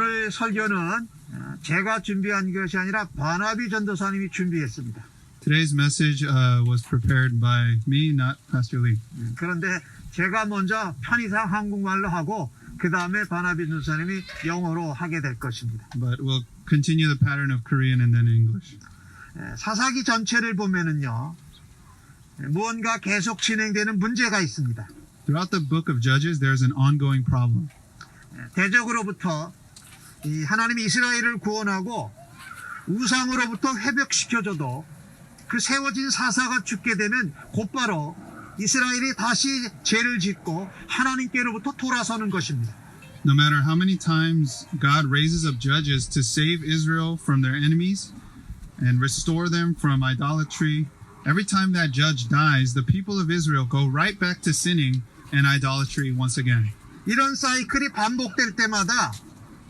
오늘 설교는 제가 준비한 것이 아니라 바나비 전도사님이 준비했습니다. Today's message was prepared by me, not Pastor Lee. 그런데 제가 먼저 편의상 한국말로 하고 그 다음에 바나비 전도사님이 영어로 하게 될 것입니다. But we'll continue the pattern of Korean and then English. 사사기 전체를 보면은요, 무언가 계속 진행되는 문제가 있습니다. Throughout the book of Judges, there's an ongoing problem. 대적으로부터 이 하나님이 이스라엘을 구원하고 우상으로부터 회복시켜줘도 그 세워진 사사가 죽게 되면 곧바로 이스라엘이 다시 죄를 짓고 하나님께로부터 돌아서는 것입니다. No matter how many times God raises up judges to save Israel from their enemies and restore them from idolatry, every time that judge dies, the people of Israel go right back to sinning and idolatry once again. 이런 사이클이 반복될 때마다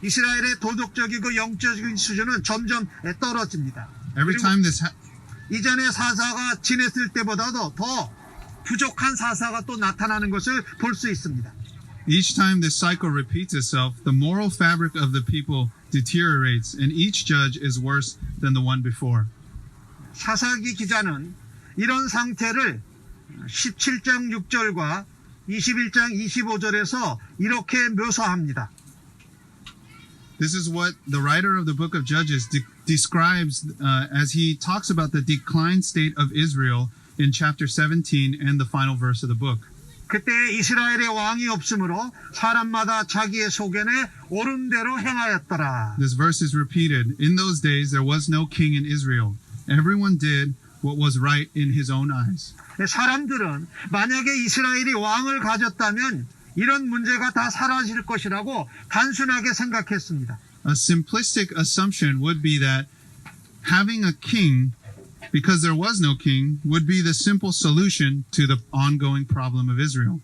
이스라엘의 도덕적이고 영적인 수준은 점점 떨어집니다. Every time this 이전의 사사가 지냈을 때보다도 더 부족한 사사가 또 나타나는 것을 볼 수 있습니다. Each time this cycle repeats itself, the moral fabric of the people deteriorates, and each judge is worse than the one before. 사사기 기자는 이런 상태를 17장 6절과 21장 25절에서 이렇게 묘사합니다. This is what the writer of the book of Judges describes as he talks about the declined state of Israel in chapter 17 and the final verse of the book. 그때 이스라엘의 왕이 없으므로 사람마다 자기의 소견에 옳은 대로 행하였더라. This verse is repeated. In those days there was no king in Israel. Everyone did what was right in his own eyes. 사람들은 만약에 이스라엘이 왕을 가졌다면 이런 문제가 다 사라질 것이라고 단순하게 생각했습니다. A simplistic assumption would be that having a king, because there was no king, would be the simple solution to the ongoing problem of Israel.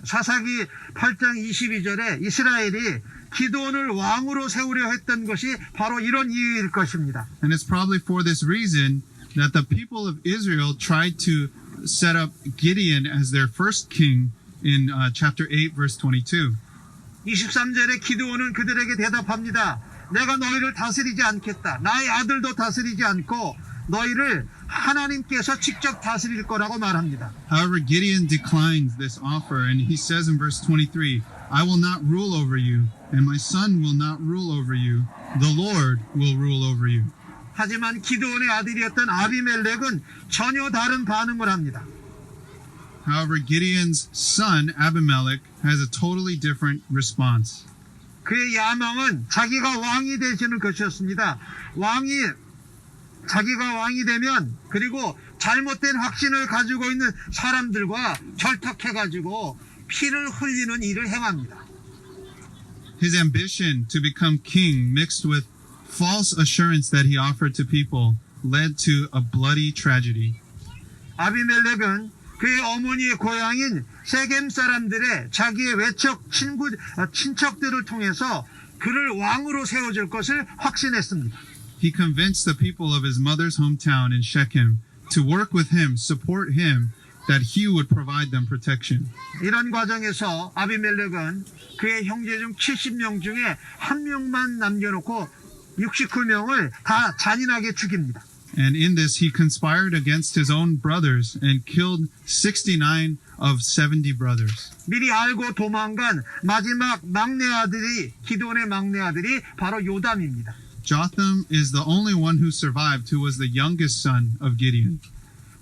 사사기 8장 22절에 이스라엘이 기드온을 왕으로 세우려 했던 것이 바로 이런 이유일 것입니다. And it's probably for this reason that the people of Israel tried to set up Gideon as their first king in chapter 8, verse 22. 23절에 기드온은 그들에게 대답합니다. 내가 너희를 다스리지 않겠다. 나의 아들도 다스리지 않고 너희를 하나님께서 직접 다스릴 거라고 말합니다. However, Gideon declines this offer, and he says in verse 23, I will not rule over you, and my son will not rule over you. The Lord will rule over you. 하지만 기드온의 아들이었던 아비멜렉은 전혀 다른 반응을 합니다. However, Gideon's son, Abimelech, has a totally different response. 그의 야망은 자기가 왕이 되시는 것이었습니다. 자기가 왕이 되면 그리고 잘못된 확신을 가지고 있는 사람들과 결탁해가지고 피를 흘리는 일을 행합니다. His ambition to become king mixed with false assurance that he offered to people led to a bloody tragedy. 아비멜렉은 그의 어머니의 고향인 세겜 사람들의 자기의 친척들을 통해서 그를 왕으로 세워줄 것을 확신했습니다. He convinced the people of his mother's hometown in Shechem to work with him, support him, that he would provide them protection. 이런 과정에서 아비멜렉은 그의 형제 중 70명 중에 한 명만 남겨놓고 69명을 다 잔인하게 죽입니다. And in this, he conspired against his own brothers and killed 69 of 70 brothers. 미리 알고 도망간 마지막 막내 아들이 기드온의 막내 아들이 바로 요담입니다. Jotham is the only one who survived, who was the youngest son of Gideon.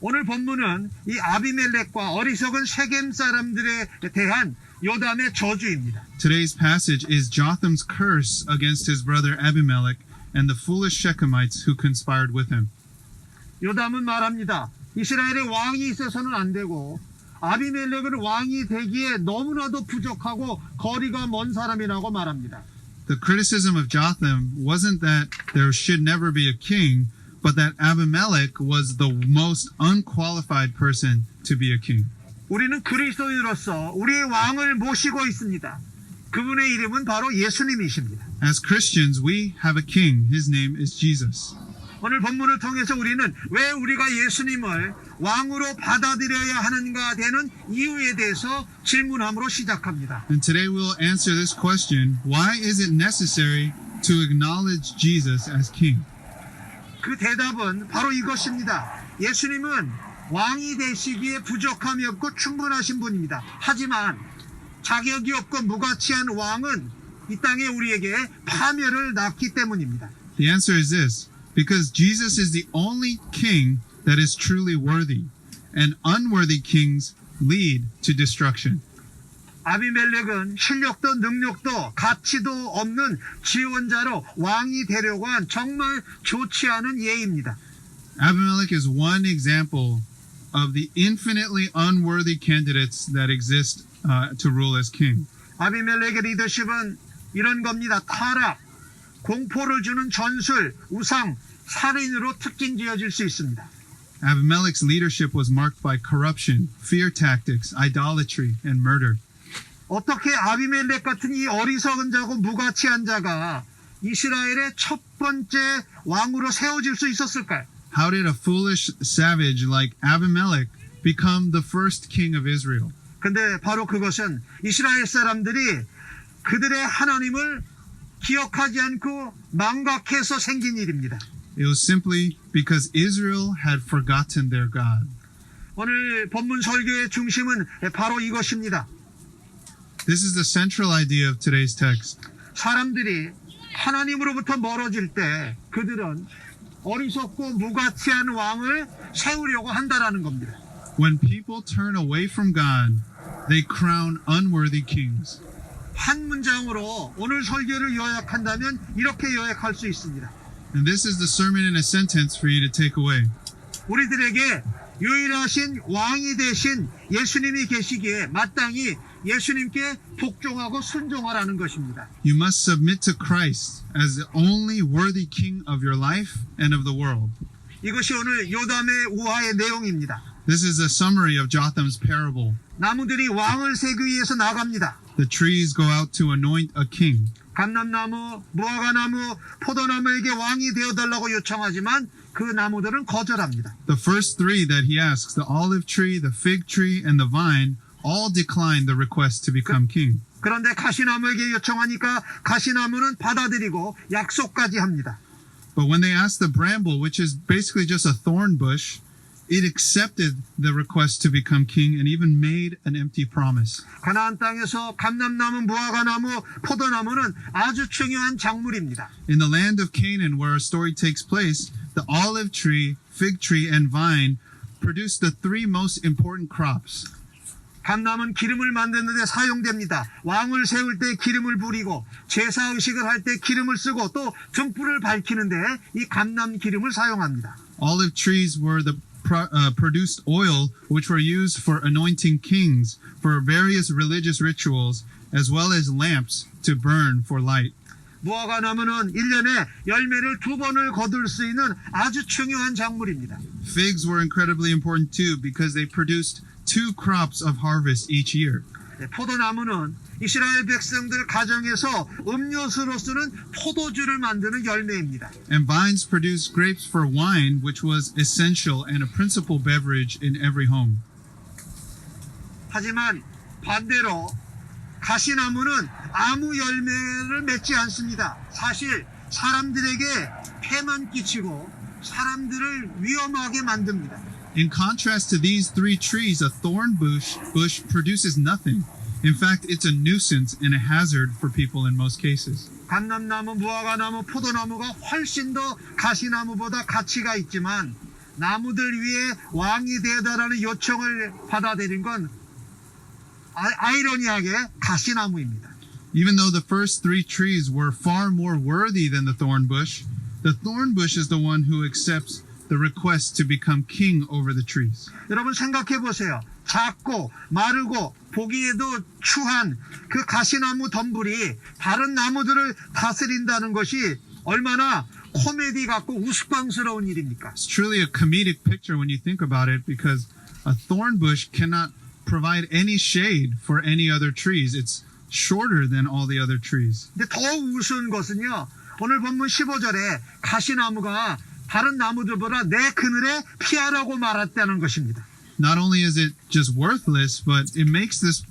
오늘 본문은 이 아비멜렉과 어리석은 세겜 사람들에 대한 요담의 저주입니다. Today's passage is Jotham's curse against his brother Abimelech and the foolish Shechemites who conspired with him. 요담은 말합니다. 이스라엘에 왕이 있어서는 안 되고 아비멜렉은 왕이 되기에 너무나도 부족하고 거리가 먼 사람이라고 말합니다. The criticism of Jotham wasn't that there should never be a king, but that Abimelech was the most unqualified person to be a king. 우리는 그리스도인으로서 우리의 왕을 모시고 있습니다. 그분의 이름은 바로 예수님이십니다. As Christians, we have a king. His name is Jesus. 오늘 본문을 통해서 우리는 왜 우리가 예수님을 왕으로 받아들여야 하는가 되는 이유에 대해서 질문함으로 시작합니다. And today we'll answer this question, why is it necessary to acknowledge Jesus as king? 그 대답은 바로 이것입니다. 예수님은 왕이 되시기에 부족함이 없고 충분하신 분입니다. 하지만 자격이 없고 무가치한 왕은 이 땅에 우리에게 파멸을 낳기 때문입니다. The answer is this: because Jesus is the only king that is truly worthy, and unworthy kings lead to destruction. 아비멜렉은 실력도 능력도 가치도 없는 지원자로 왕이 되려고 한 정말 좋지 않은 예입니다. Abimelech is one example of the infinitely unworthy candidates that exist to rule as king. 아비멜렉의 리더십은 이런 겁니다. 타락, 공포를 주는 전술, 우상, 살인으로 특징 지어질 수 있습니다. Abimelech's leadership was marked by corruption, fear tactics, idolatry, and murder. 어떻게 아비멜렉 같은 이 어리석은 자고 무가치한 자가 이스라엘의 첫 번째 왕으로 세워질 수 있었을까요? How did a foolish savage like Abimelech become the first king of Israel? 근데 바로 그것은 이스라엘 사람들이 그들의 하나님을 기억하지 않고 망각해서 생긴 일입니다. It was simply because Israel had forgotten their God. 오늘 본문 설교의 중심은 바로 이것입니다. This is the central idea of today's text. 사람들이 하나님으로부터 멀어질 때 그들은 어리석고 무가치한 왕을 세우려고 한다라는 겁니다. When people turn away from God, they crown unworthy kings. 한 문장으로 오늘 설교를 요약한다면 이렇게 요약할 수 있습니다. And this is the sermon in a sentence for you to take away. 우리들에게 유일하신 왕이 되신 예수님이 계시기에 마땅히 예수님께 복종하고 순종하라는 것입니다. You must submit to Christ as the only worthy king of your life and of the world. 이것이 오늘 요담의 우화의 내용입니다. This is a summary of Jotham's parable. 나무들이 왕을 세기 위해서 나갑니다. The trees go out to anoint a king. 감람나무, 무화과나무, 포도나무에게 왕이 되어달라고 요청하지만 그 나무들은 거절합니다. The first three that he asks, the olive tree, the fig tree, and the vine, all decline the request to become king. 그런데 가시나무에게 요청하니까 가시나무는 받아들이고 약속까지 합니다. But when they asked the bramble, which is basically just a thorn bush, it accepted the request to become king and even made an empty promise. 가나안 땅에서 감람나무, 무화과나무, 포도나무는 아주 중요한 작물입니다. In the land of Canaan, where our story takes place, the olive tree, fig tree, and vine produced the three most important crops. 감람은 기름을 만드는 데 사용됩니다. 왕을 세울 때 기름을 부리고 제사 의식을 할 때 기름을 쓰고 또 등불을 밝히는데 이 감람 기름을 사용합니다. Olive trees were the produced oil which were used for anointing kings for various religious rituals as well as lamps to burn for light. 무화과나무는 1년에 열매를 2번을 거둘 수 있는 아주 중요한 작물입니다. Figs were incredibly important too because they produced 2 crops of harvest each year. 포도나무는 이스라엘 백성들 가정에서 음료수로 쓰는 포도주를 만드는 열매입니다. And vines produced grapes for wine, which was essential and a principal beverage in every home. 하지만 반대로 가시나무는 아무 열매를 맺지 않습니다. 사실 사람들에게 폐만 끼치고 사람들을 위험하게 만듭니다. In contrast to these 3 trees, a thorn bush produces nothing. In fact, it's a nuisance and a hazard for people in most cases. 감람나무, 무화과나무, 포도나무가 훨씬 더 가시나무보다 가치가 있지만 나무들 위에 왕이 되어달라는 요청을 받아들인 건 아이러니하게 가시나무입니다. Even though the first 3 trees were far more worthy than the thorn bush is the one who accepts the request to become king over the trees. 여러분 생각해 보세요. 작고 마르고 보기에도 추한 그 가시나무 덤불이 다른 나무들을 다스린다는 것이 얼마나 코미디 같고 우스꽝스러운 일입니까? It's truly a comedic picture when you think about it because a thorn bush cannot provide any shade for any other trees. It's shorter than all the other trees. 근데 더 우스운 것은요. 오늘 본문 15절에 가시나무가 다른 나무들보다 내 그늘에 피하라고 말했다는 것입니다. Not only is it just worthless, but it makes this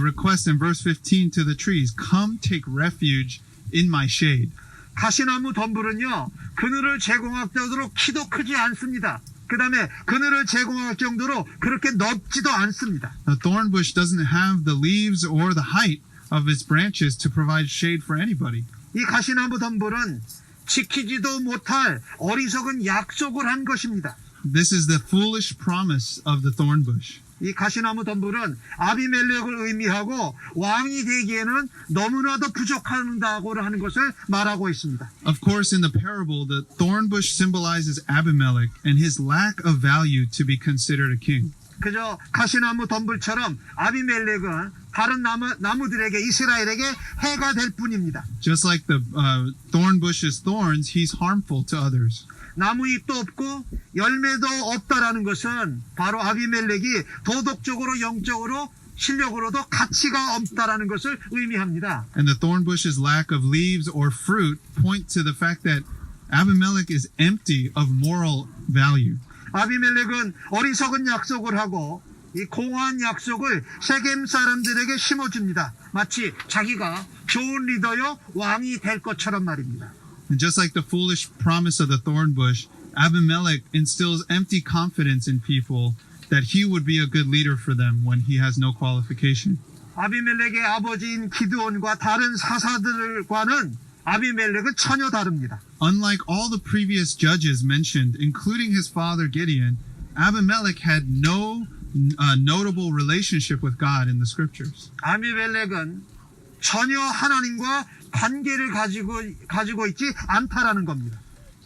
request in verse 15 to the trees, come take refuge in my shade. 가시나무 덤불은요, 그늘을 제공할 정도로 키도 크지 않습니다. 그 다음에 그늘을 제공할 정도로 그렇게 넓지도 않습니다. A thorn bush doesn't have the leaves or the height of its branches to provide shade for anybody. 이 가시나무 덤불은 지키지도 못할 어리석은 약속을 한 것입니다. This is the foolish promise of the thorn bush. 이 가시나무 덤불은 아비멜렉을 의미하고 왕이 되기에는 너무나도 부족하다고 하는 것을 말하고 있습니다. Of course, in the parable, the thorn bush symbolizes Abimelech and his lack of value to be considered a king. 그저 가시나무 덤불처럼 아비멜렉은 다른 나무들에게 이스라엘에게 해가 될 뿐입니다. Just like the thorn bush's thorns, he's harmful to others. 나무 잎도 없고 열매도 없다라는 것은 바로 아비멜렉이 도덕적으로 영적으로 실력으로도 가치가 없다라는 것을 의미합니다. And the thorn bush's lack of leaves or fruit point to the fact that Abimelech is empty of moral value. 아비멜렉은 어리석은 약속을 하고 이 공허한 약속을 세겜 사람들에게 심어줍니다. 마치 자기가 좋은 리더여 왕이 될 것처럼 말입니다. And just like the foolish promise of the thorn bush, Abimelech instills empty confidence in people that he would be a good leader for them when he has no qualification. 아비멜렉의 아버지인 기드온과 다른 사사들과는 아비멜렉은 전혀 다릅니다. Unlike all the previous judges mentioned, including his father Gideon, Abimelech had no notable relationship with God in the scriptures. 아비멜렉은 전혀 하나님과 관계를 가지고 있지 않다라는 겁니다.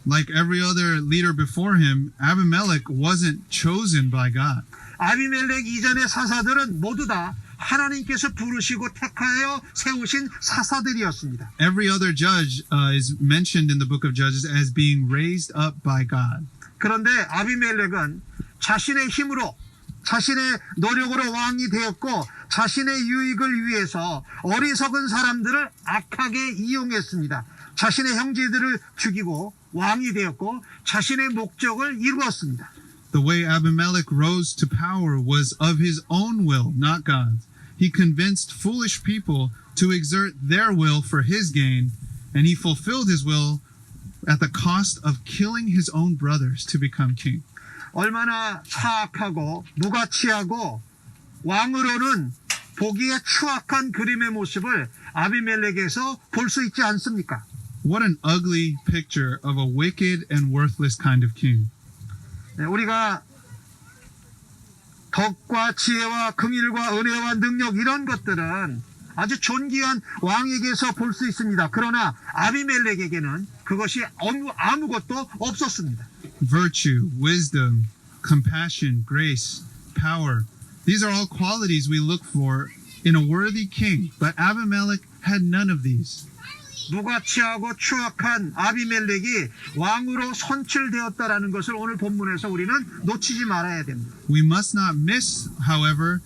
Like every other leader before him, Abimelech wasn't chosen by God. 아비멜렉 이전의 사사들은 모두 다 하나님께서 부르시고 택하여 세우신 사사들이었습니다. Every other judge is mentioned in the book of Judges as being raised up by God. 그런데 아비멜렉은 자신의 힘으로 자신의 노력으로 왕이 되었고 자신의 유익을 위해서 어리석은 사람들을 악하게 이용했습니다. 자신의 형제들을 죽이고 왕이 되었고 자신의 목적을 이루었습니다. The way Abimelech rose to power was of his own will, not God's. He convinced foolish people to exert their will for his gain, and he fulfilled his will at the cost of killing his own brothers to become king. 얼마나 사악하고 무가치하고 왕으로는 보기에 추악한 그림의 모습을 아비멜렉에서 볼 수 있지 않습니까? What an ugly picture of a wicked and worthless kind of king. 우리가 덕과 지혜와 긍휼과 은혜와 능력 이런 것들은 아주 존귀한 왕에게서 볼 수 있습니다. 그러나 아비멜렉에게는 그것이 아무것도 없었습니다. Virtue, wisdom, compassion, grace, power. These are all qualities we look for in a worthy king. But Abimelech had none of these. 무가치하고 추악한 아비멜렉이 왕으로 선출되었다라는 것을 오늘 본문에서 우리는 놓치지 말아야 됩니다. We must not miss, however,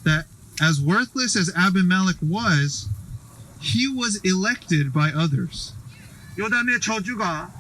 that as worthless as Abimelech was, he was elected by others. 요담의 저주가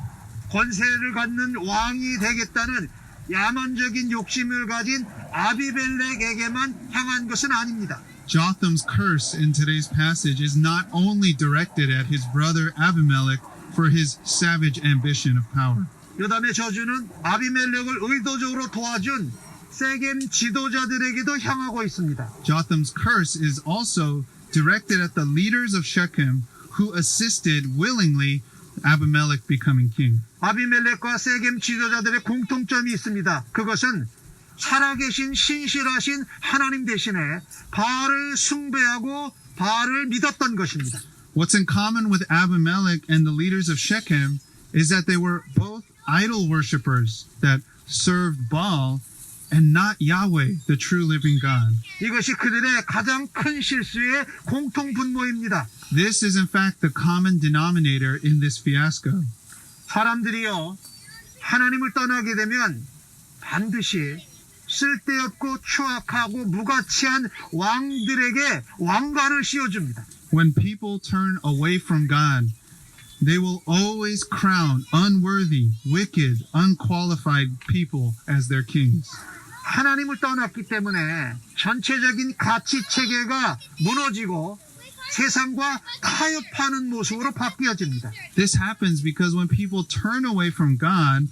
권세를 갖는 왕이 되겠다는 야만적인 욕심을 가진 아비멜렉에게만 향한 것은 아닙니다. Jotham's curse in today's passage is not only directed at his brother Abimelech for his savage ambition of power. 요담의 저주는 아비멜렉을 의도적으로 도와준 세겜 지도자들에게도 향하고 있습니다. Jotham's curse is also directed at the leaders of Shechem who assisted willingly Abimelech becoming king. 아비멜렉과 세겜 지도자들의 공통점이 있습니다. 그것은 살아계신 신실하신 하나님 대신에 바알을 숭배하고 바알을 믿었던 것입니다. What's in common with Abimelech and the leaders of Shechem is that they were both idol worshippers that served Baal and not Yahweh, the true living God. 이것이 그들의 가장 큰 실수의 공통 분모입니다. This is in fact the common denominator in this fiasco. 사람들이요, 하나님을 떠나게 되면 반드시 쓸데없고 추악하고 무가치한 왕들에게 왕관을 씌워줍니다. When people turn away from God, they will always crown unworthy, wicked, unqualified people as their kings. 하나님을 떠났기 때문에 전체적인 가치 체계가 무너지고 세상과 타협하는 모습으로 바뀌어집니다. This happens because when people turn away from God,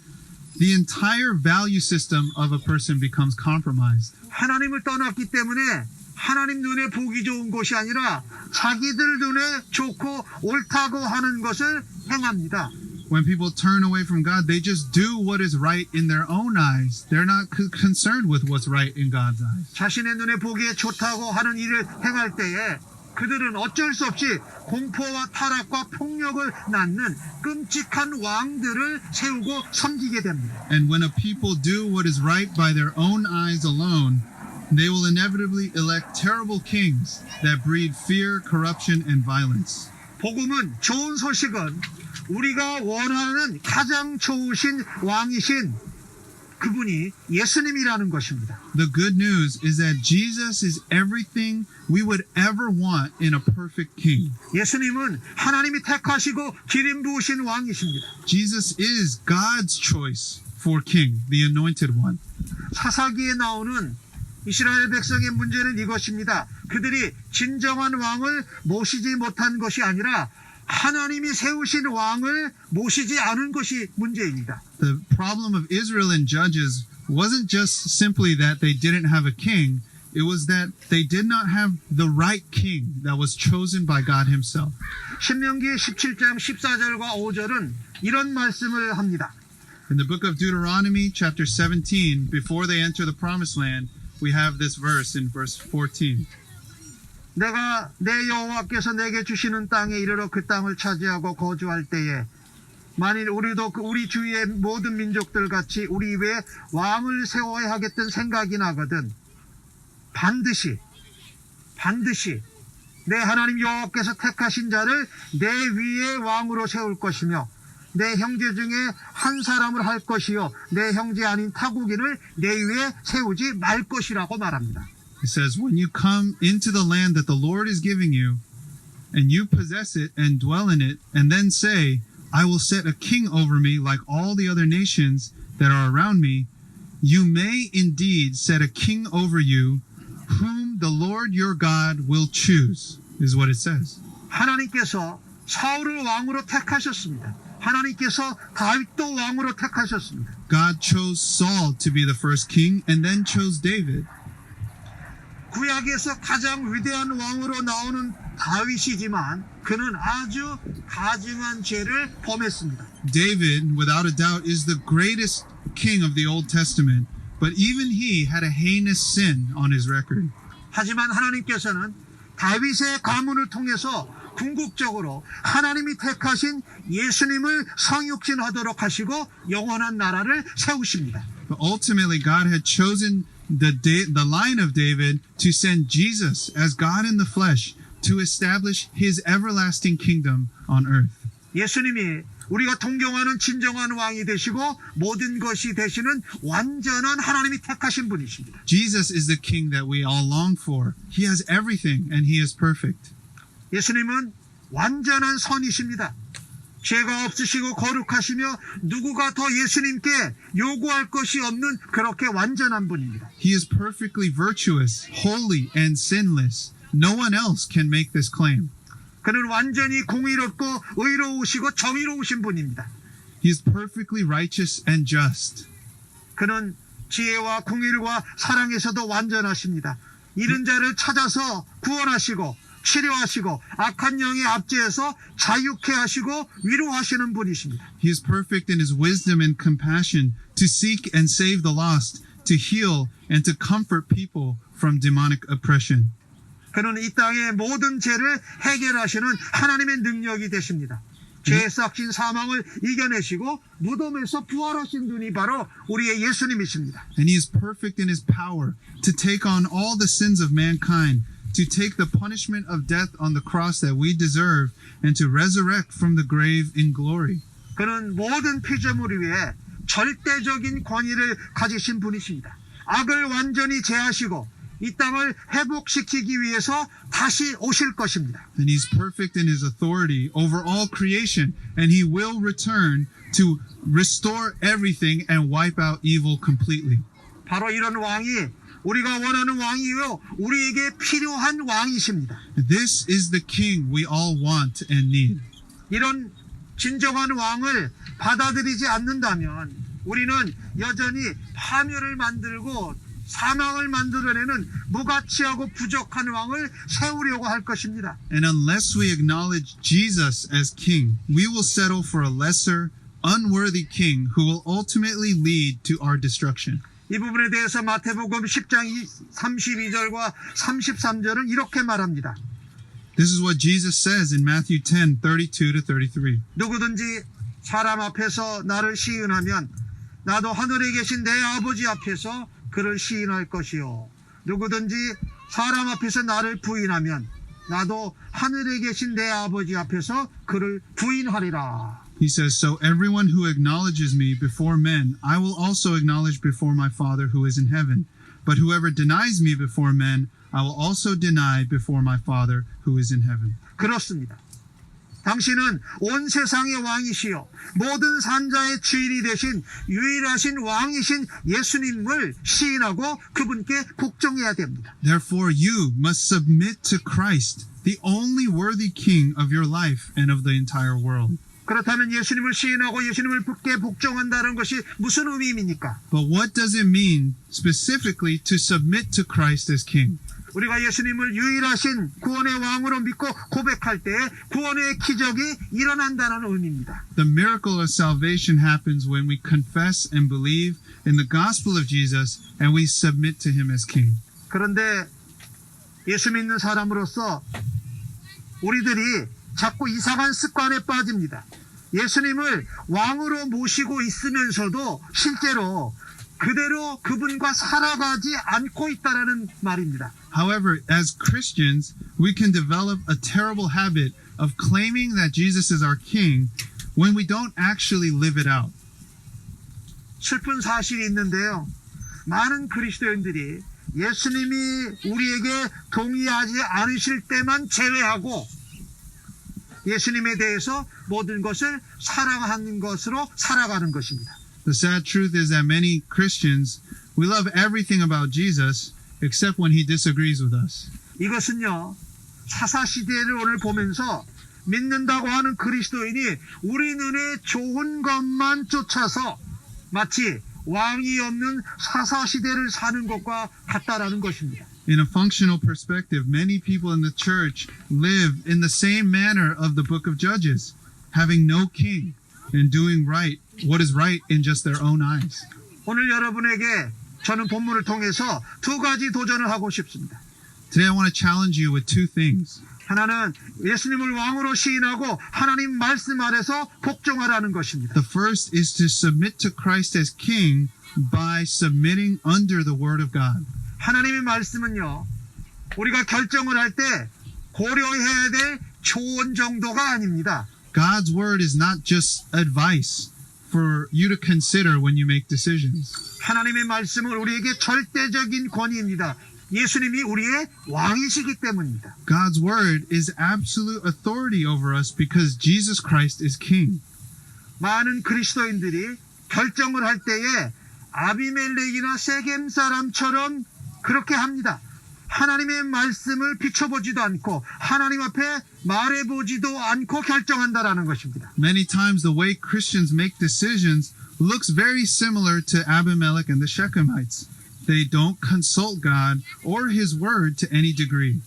the entire value system of a person becomes compromised. 하나님을 떠났기 때문에 하나님 눈에 보기 좋은 것이 아니라 자기들 눈에 좋고 옳다고 하는 것을 행합니다. When people turn away from God, they just do what is right in their own eyes. They're not concerned with what's right in God's eyes. 자신의 눈에 보기에 좋다고 하는 일을 행할 때에 그들은 어쩔 수 없이 공포와 타락과 폭력을 낳는 끔찍한 왕들을 세우고 섬기게 됩니다. And when a people do what is right by their own eyes alone, they will inevitably elect terrible kings that breed fear, corruption, and violence. 복음은 좋은 소식은 우리가 원하는 가장 좋으신 왕이신 그분이 예수님이라는 것입니다. The good news is that Jesus is everything we would ever want in a perfect king. 예수님은 하나님이 택하시고 기름 부으신 왕이십니다. Jesus is God's choice for king, the anointed one. 사사기에 나오는 이스라엘 백성의 문제는 이것입니다. 그들이 진정한 왕을 모시지 못한 것이 아니라 하나님이 세우신 왕을 모시지 않은 것이 문제입니다. The problem of Israel and Judges wasn't just simply that they didn't have a king, it was that they did not have the right king that was chosen by God himself. 신명기 17장 14절과 5절은 이런 말씀을 합니다. In the book of Deuteronomy, chapter 17, before they enter the promised land, we have this verse in verse 14. 내가 내 여호와께서 내게 주시는 땅에 이르러 그 땅을 차지하고 거주할 때에 만일 우리도 우리 주위의 모든 민족들 같이 우리 위에 왕을 세워야 하겠다는 생각이 나거든 반드시 내 하나님 여호와께서 택하신 자를 내 위에 왕으로 세울 것이며 내 형제 중에 한 사람을 할 것이요 내 형제 아닌 타국인을 내 위에 세우지 말 것이라고 말합니다. It says, when you come into the land that the Lord is giving you, and you possess it and dwell in it, and then say, I will set a king over me like all the other nations that are around me, you may indeed set a king over you, whom the Lord your God will choose, is what it says. 하나님께서 사울을 왕으로 택하셨습니다. 하나님께서 다윗도 왕으로 택하셨습니다. God chose Saul to be the first king, and then chose David. 구약에서 가장 위대한 왕으로 나오는 다윗이지만 그는 아주 가증한 죄를 범했습니다. David, without a doubt, is the greatest king of the Old Testament, but even he had a heinous sin on his record. 하지만 하나님께서는 다윗의 가문을 통해서 궁극적으로 하나님이 택하신 예수님을 성육신하도록 하시고 영원한 나라를 세우십니다. But ultimately, God had chosen the line of David to send Jesus as God in the flesh to establish his everlasting kingdom on earth. 예수님이 우리가 동경하는 진정한 왕이 되시고 모든 것이 되시는 완전한 하나님이 택하신 분이십니다. Jesus is the king that we all long for. He has everything and he is perfect. 예수님은 완전한 선이십니다. 죄가 없으시고 거룩하시며 누구가 더 예수님께 요구할 것이 없는 그렇게 완전한 분입니다. He is perfectly virtuous, holy, and sinless. No one else can make this claim. 그는 완전히 공의롭고 의로우시고 정의로우신 분입니다. He is perfectly righteous and just. 그는 지혜와 공의와 사랑에서도 완전하십니다. 잃은 자를 찾아서 구원하시고 치료하시고 악한 영의 압제에서 자유케 하시고 위로하시는 분이십니다. He is perfect in his wisdom and compassion to seek and save the lost, to heal and to comfort people from demonic oppression. 그는 이 땅의 모든 죄를 해결하시는 하나님의 능력이 되십니다. 죄의 싹진 사망을 이겨내시고 무덤에서 부활하신 분이 바로 우리의 예수님이십니다. And he is perfect in his power to take on all the sins of mankind, to take the punishment of death on the cross that we deserve, and to resurrect from the grave in glory. 그는 모든 피조물 위에 절대적인 권위를 가지신 분이십니다. 악을 완전히 제하시고 이 땅을 회복시키기 위해서 다시 오실 것입니다. And he's perfect in his authority over all creation, and he will return to restore everything and wipe out evil completely. 바로 이런 왕이 우리가 원하는 왕이요 우리에게 필요한 왕이십니다. This is the king we all want and need. 이런 진정한 왕을 받아들이지 않는다면 우리는 여전히 파멸을 만들고 사망을 만들어내는 무가치하고 부족한 왕을 세우려고 할 것입니다. And unless we acknowledge Jesus as king, we will settle for a lesser, unworthy king who will ultimately lead to our destruction. 이 부분에 대해서 마태복음 10장 32절과 33절은 이렇게 말합니다. This is what Jesus says in Matthew 10, 32 to 33. 누구든지 사람 앞에서 나를 시인하면 나도 하늘에 계신 내 아버지 앞에서 그를 시인할 것이요. 누구든지 사람 앞에서 나를 부인하면 나도 하늘에 계신 내 아버지 앞에서 그를 부인하리라. He says, so everyone who acknowledges me before men, I will also acknowledge before my Father who is in heaven. But whoever denies me before men, I will also deny before my Father who is in heaven. 그렇습니다. 당신은 온 세상의 왕이시요 모든 산자의 주인이 되신 유일하신 왕이신 예수님을 시인하고 그분께 복종해야 됩니다. Therefore you must submit to Christ, the only worthy king of your life and of the entire world. 그렇다면 예수님을 시인하고 예수님께 복종한다는 것이 무슨 의미입니까? But what does it mean specifically to submit to Christ as king? 우리가 예수님을 유일하신 구원의 왕으로 믿고 고백할 때 구원의 기적이 일어난다는 의미입니다. The miracle of salvation happens when we confess and believe in the gospel of Jesus and we submit to him as king. 그런데 예수 믿는 사람으로서 우리들이 자꾸 이상한 습관에 빠집니다. 예수님을 왕으로 모시고 있으면서도 실제로 그대로 그분과 살아가지 않고 있다라는 말입니다. However, as Christians, we can develop a terrible habit of claiming that Jesus is our king when we don't actually live it out. 슬픈 사실이 있는데요. 많은 그리스도인들이 예수님이 우리에게 동의하지 않으실 때만 제외하고 예수님에 대해서 모든 것을 사랑하는 것으로 살아가는 것입니다. The sad truth is that many Christians, we love everything about Jesus except when he disagrees with us. 이것은요, 사사시대를 오늘 보면서 믿는다고 하는 그리스도인이 우리 눈에 좋은 것만 쫓아서 마치 왕이 없는 사사시대를 사는 것과 같다라는 것입니다. In a functional perspective, many people in the church live in the same manner of the book of Judges, having no king and doing right, what is right in just their own eyes. 오늘 여러분에게 저는 본문을 통해서 두 가지 도전을 하고 싶습니다. Today I want to challenge you with two things. 하나는 예수님을 왕으로 시인하고 하나님 말씀 아래서 복종하라는 것입니다. The first is to submit to Christ as king by submitting under the word of God. 하나님의 말씀은요, 우리가 결정을 할 때 고려해야 될 조언 정도가 아닙니다. God's word is not just advice for you to consider when you make decisions. 하나님의 말씀은 우리에게 절대적인 권위입니다. 예수님이 우리의 왕이시기 때문입니다. God's word is absolute authority over us because Jesus Christ is king. 많은 그리스도인들이 결정을 할 때에 아비멜렉이나 세겜 사람처럼 그렇게 합니다. 하나님의 말씀을 비춰보지도 않고 하나님 앞에 말해보지도 않고 결정한다라는 것입니다. Many times the way Christians make decisions looks very similar to Abimelech and the Shechemites. They don't consult God or his word to any degree.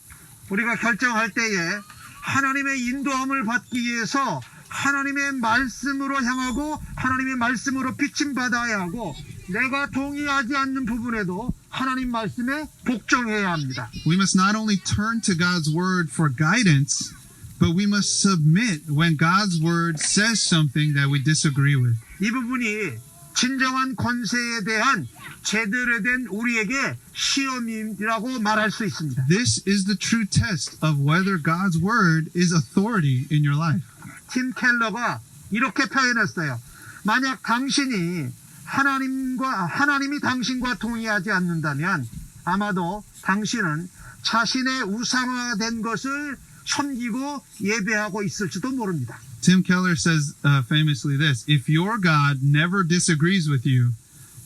우리가 결정할 때에 하나님의 인도함을 받기 위해서 하나님의 말씀으로 향하고 하나님의 말씀으로 비침받아야 하고 내가 동의하지 않는 부분에도 하나님 말씀에 복종해야 합니다. We must not only turn to God's word for guidance, but we must submit when God's word says something that we disagree with. 이 부분이 진정한 권세에 대한 제대로 된 우리에게 시험이라고 말할 수 있습니다. This is the true test of whether God's word is authority in your life. 팀 켈러가 이렇게 표현했어요. 만약 당신이 하나님이 당신과 동의하지 않는다면 아마도 당신은 자신의 우상화된 것을 섬기고 예배하고 있을지도 모릅니다. Tim Keller says famously this, if your God never disagrees with you,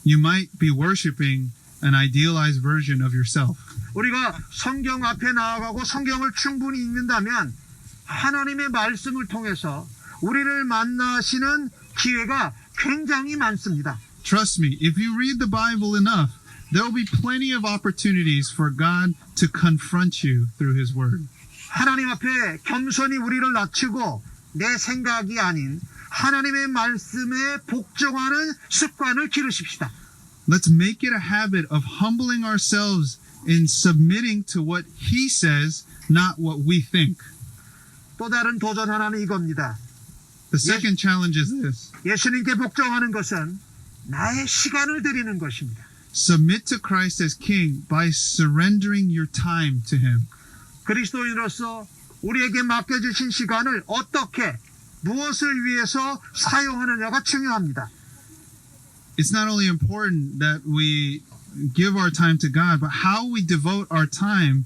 you might be worshiping an idealized version of yourself. 우리가 성경 앞에 나아가고 성경을 충분히 읽는다면 하나님의 말씀을 통해서 우리를 만나시는 기회가 굉장히 많습니다. Trust me, if you read the Bible enough, there will be plenty of opportunities for God to confront you through His Word. 하나님 앞에 겸손히 우리를 낮추고 내 생각이 아닌 하나님의 말씀에 복종하는 습관을 기르십시다. Let's make it a habit of humbling ourselves in submitting to what He says, not what we think. 또 다른 도전 하나는 이겁니다. The second challenge is this. 예수님께 복종하는 것은 나의 시간을 드리는 것입니다. Submit to Christ as King by surrendering your time to Him. 그리스도인으로서 우리에게 맡겨주신 시간을 어떻게 무엇을 위해서 사용하느냐가 중요합니다. It's not only important that we give our time to God, but how we devote our time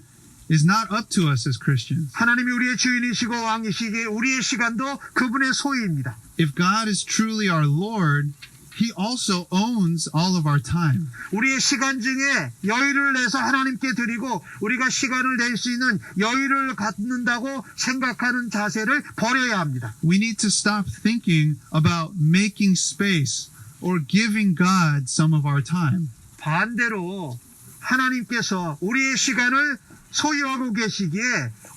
is not up to us as Christians. 하나님이 우리의 주인이시고 왕이시기에 우리의 시간도 그분의 소유입니다. If God is truly our Lord, He also owns all of our time. 우리의 시간 중에 여유를 내서 하나님께 드리고 우리가 시간을 낼 수 있는 여유를 갖는다고 생각하는 자세를 버려야 합니다. We need to stop thinking about making space or giving God some of our time. 반대로 하나님께서 우리의 시간을 소유하고 계시기에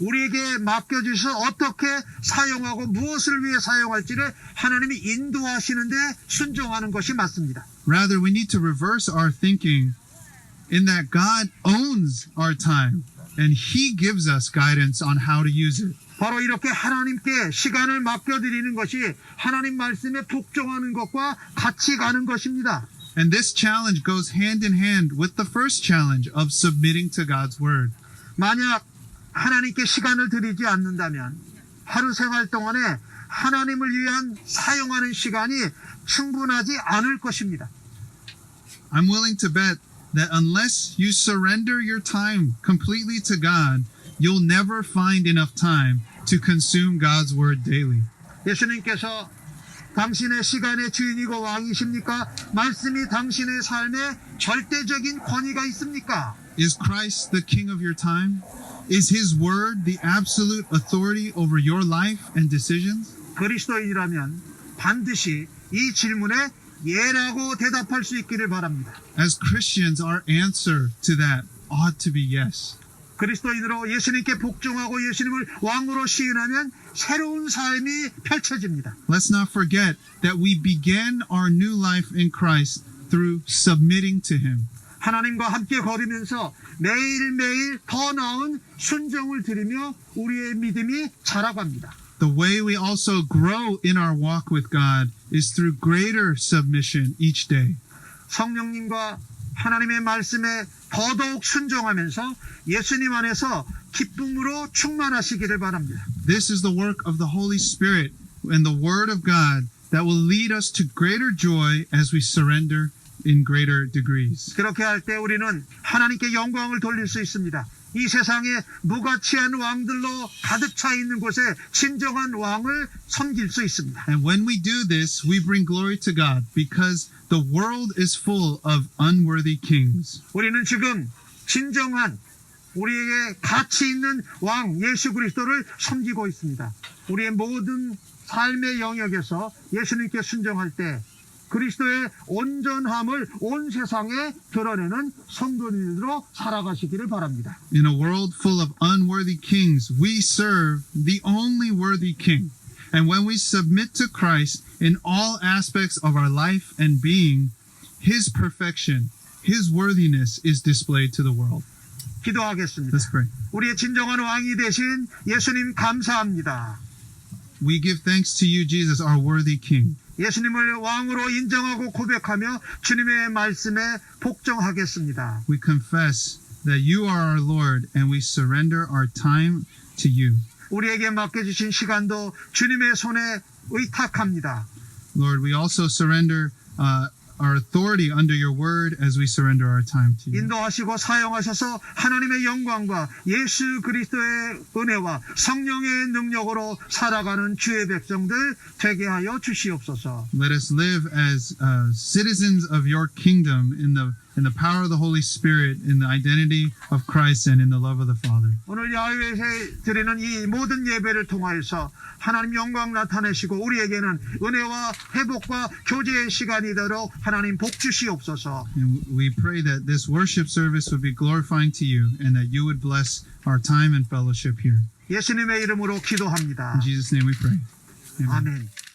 우리에게 맡겨주셔서 어떻게 사용하고 무엇을 위해 사용할지를 하나님이 인도하시는데 순종하는 것이 맞습니다. Rather, we need to reverse our thinking in that God owns our time and He gives us guidance on how to use it. 바로 이렇게 하나님께 시간을 맡겨드리는 것이 하나님 말씀에 복종하는 것과 같이 가는 것입니다. And this challenge goes hand in hand with the first challenge of submitting to God's word. 만약 하나님께 시간을 드리지 않는다면 하루 생활 동안에 하나님을 위한 사용하는 시간이 충분하지 않을 것입니다. I'm willing to bet that unless you surrender your time completely to God, you'll never find enough time to consume God's word daily. 예수님께서 당신의 시간의 주인이고 왕이십니까? 말씀이 당신의 삶에 절대적인 권위가 있습니까? Is Christ the king of your time? Is His word the absolute authority over your life and decisions? 그리스도인이라면 반드시 이 질문에 예라고 대답할 수 있기를 바랍니다. As Christians, our answer to that ought to be yes. 그리스도인으로 예수님께 복종하고 예수님을 왕으로 시인하면 새로운 삶이 펼쳐집니다. Let's not forget that we began our new life in Christ through submitting to Him. 하나님과 함께 걸으면서 매일매일 더 나은 순종을 드리며 우리의 믿음이 자라갑니다. The way we also grow in our walk with God is through greater submission each day. 성령님과 하나님의 말씀에 더더욱 순종하면서 예수님 안에서 기쁨으로 충만하시기를 바랍니다. This is the work of the Holy Spirit and the Word of God that will lead us to greater joy as we surrender in greater degrees. 그렇게 할 때 우리는 하나님께 영광을 돌릴 수 있습니다. 이 세상에 무가치한 왕들로 가득 차 있는 곳에 진정한 왕을 섬길 수 있습니다. And when we do this, we bring glory to God because the world is full of unworthy kings. 우리는 지금 진정한 우리에게 가치 있는 왕 예수 그리스도를 섬기고 있습니다. 우리의 모든 삶의 영역에서 예수님께 순종할 때 그리스도의 온전함을 온 세상에 드러내는 성도님으로 살아가시기를 바랍니다. In a world full of unworthy kings, we serve the only worthy king. And when we submit to Christ in all aspects of our life and being, His perfection, His worthiness is displayed to the world. 기도하겠습니다. Let's pray. 우리의 진정한 왕이 되신 예수님 감사합니다. We give thanks to you, Jesus, our worthy king. 예수님을 왕으로 인정하고 고백하며 주님의 말씀에 복종하겠습니다. We confess that you are our Lord and we surrender our time to you. 우리에게 맡겨주신 시간도 주님의 손에 의탁합니다. Lord, we also surrender our authority under your word as we surrender our time to you. 인도하시고 사용하셔서 하나님의 영광과 예수 그리스도의 은혜와 성령의 능력으로 살아가는 주의 백성들 되게 하여 주시옵소서. Let us live as citizens of your kingdom in the in the power of the Holy Spirit, in the identity of Christ, and in the love of the Father. 오늘 야훼에 드리는 이 모든 예배를 통하여서 하나님 영광 나타내시고 우리에게는 은혜와 회복과 교제의 시간이 되도록 하나님 복 주시옵소서. And we pray that this worship service would be glorifying to you and that you would bless our time and fellowship here. 예수님의 이름으로 기도합니다. In Jesus' name we pray. Amen. 아멘.